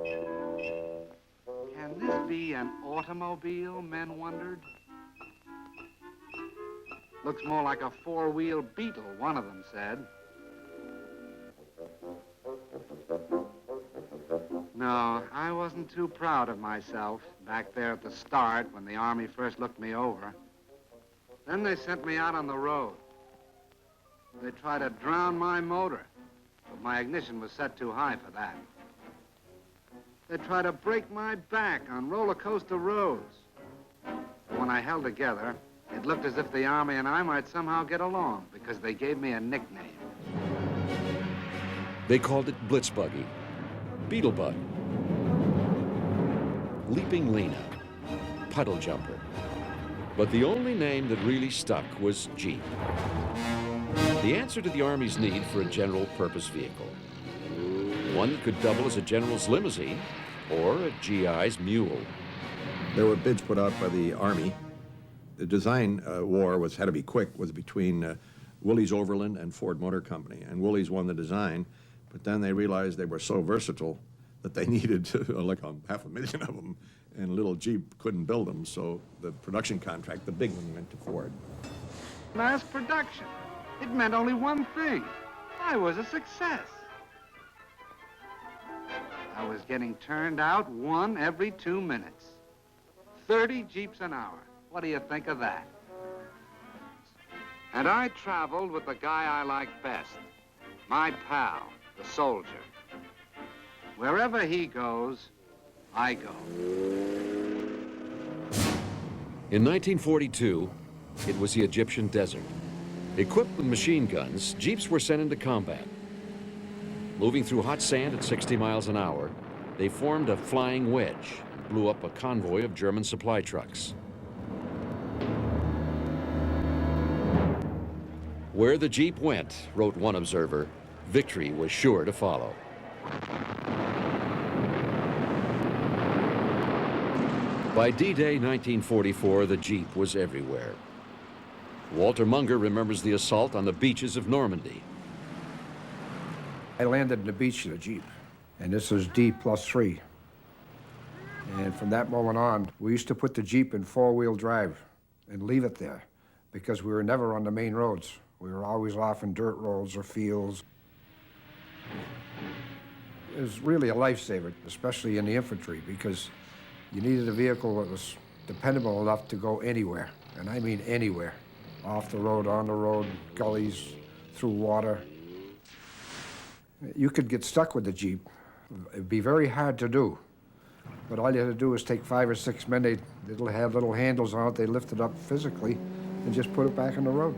Can this be an automobile, men wondered? Looks more like a four-wheel Beetle, one of them said. No, I wasn't too proud of myself back there at the start when the Army first looked me over. Then they sent me out on the road. They tried to drown my motor, but my ignition was set too high for that. They tried to break my back on roller coaster roads. But when I held together, it looked as if the Army and I might somehow get along because they gave me a nickname. They called it Blitz Buggy, Beetlebug, Leaping Lena, Puddle Jumper. But the only name that really stuck was Jeep. The answer to the Army's need for a general-purpose vehicle. One that could double as a general's limousine or a GI's mule. There were bids put out by the Army. The design war had to be quick, was between Willys Overland and Ford Motor Company. And Willys won the design, but then they realized they were so versatile that they needed like 500,000 of them, and little Jeep couldn't build them, so the production contract, the big one, went to Ford. Mass production. It meant only one thing. I was a success. I was getting turned out one every 2 minutes. 30 Jeeps an hour. What do you think of that? And I traveled with the guy I liked best, my pal, the soldier. Wherever he goes, I go. In 1942, it was the Egyptian desert. Equipped with machine guns, Jeeps were sent into combat. Moving through hot sand at 60 miles an hour, they formed a flying wedge and blew up a convoy of German supply trucks. Where the Jeep went, wrote one observer, victory was sure to follow. By D-Day 1944, the Jeep was everywhere. Walter Munger remembers the assault on the beaches of Normandy. I landed on the beach in a Jeep, and this was D+3. And from that moment on, we used to put the Jeep in four-wheel drive and leave it there because we were never on the main roads. We were always off in dirt roads or fields. It was really a lifesaver, especially in the infantry, because you needed a vehicle that was dependable enough to go anywhere, and I mean anywhere. Off the road, on the road, gullies, through water. You could get stuck with the Jeep. It'd be very hard to do. But all you had to do was take 5 or 6 men, they'd have little handles on it, they lift it up physically, and just put it back on the road.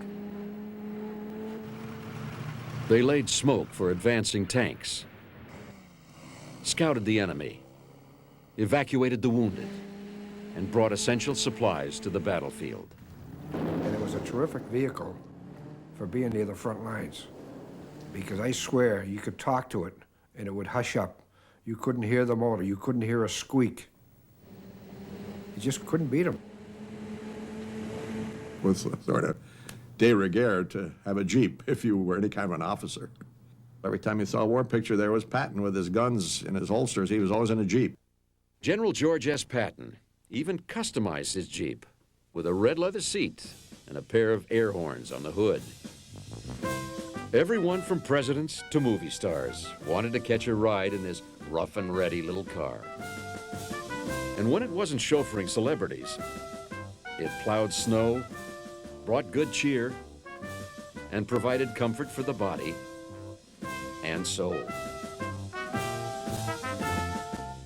They laid smoke for advancing tanks, scouted the enemy, evacuated the wounded, and brought essential supplies to the battlefield. And it was a terrific vehicle for being near the front lines, because I swear you could talk to it and it would hush up. You couldn't hear the motor, you couldn't hear a squeak. You just couldn't beat them. It was sort of de rigueur to have a Jeep if you were any kind of an officer. Every time you saw a war picture, there was Patton with his guns in his holsters. He was always in a Jeep. General George S. Patton even customized his Jeep with a red leather seat and a pair of air horns on the hood. Everyone from presidents to movie stars wanted to catch a ride in this rough and ready little car. And when it wasn't chauffeuring celebrities, it plowed snow, brought good cheer, and provided comfort for the body and soul.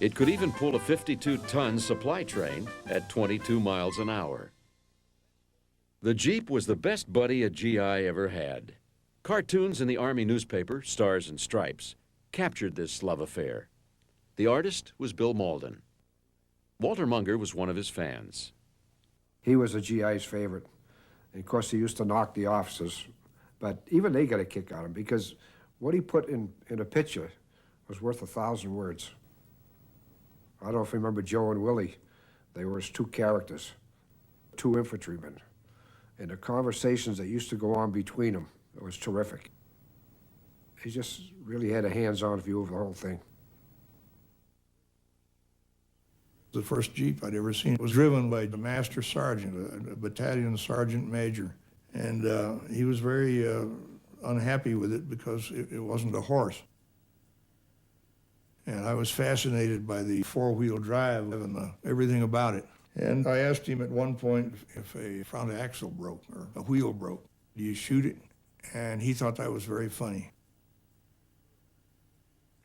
It could even pull a 52-ton supply train at 22 miles an hour. The Jeep was the best buddy a GI ever had. Cartoons in the Army newspaper, Stars and Stripes, captured this love affair. The artist was Bill Malden. Walter Munger was one of his fans. He was a GI's favorite. And of course, he used to knock the officers, but even they got a kick out of him because what he put in a picture was worth 1,000 words. I don't know if you remember Joe and Willie. They were his two characters, two infantrymen. And the conversations that used to go on between them, it was terrific. He just really had a hands-on view of the whole thing. The first Jeep I'd ever seen was driven by the master sergeant, a battalion sergeant major. And he was very unhappy with it because it wasn't a horse. And I was fascinated by the four-wheel drive and everything about it. And I asked him at one point if a front axle broke or a wheel broke. Do you shoot it? And he thought that was very funny.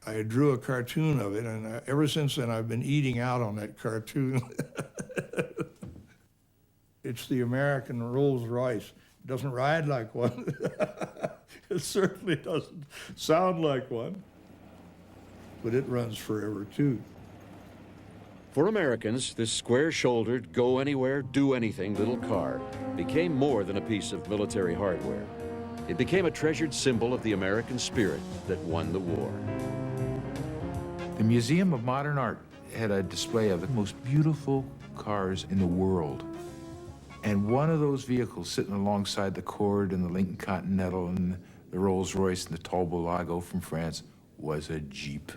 I drew a cartoon of it, and ever since then I've been eating out on that cartoon. It's the American Rolls Royce. It doesn't ride like one. It certainly doesn't sound like one. But it runs forever, too. For Americans, this square-shouldered, go-anywhere, do-anything little car became more than a piece of military hardware. It became a treasured symbol of the American spirit that won the war. The Museum of Modern Art had a display of the most beautiful cars in the world. And one of those vehicles sitting alongside the Accord and the Lincoln Continental and the Rolls-Royce and the Tall Bulago from France was a Jeep.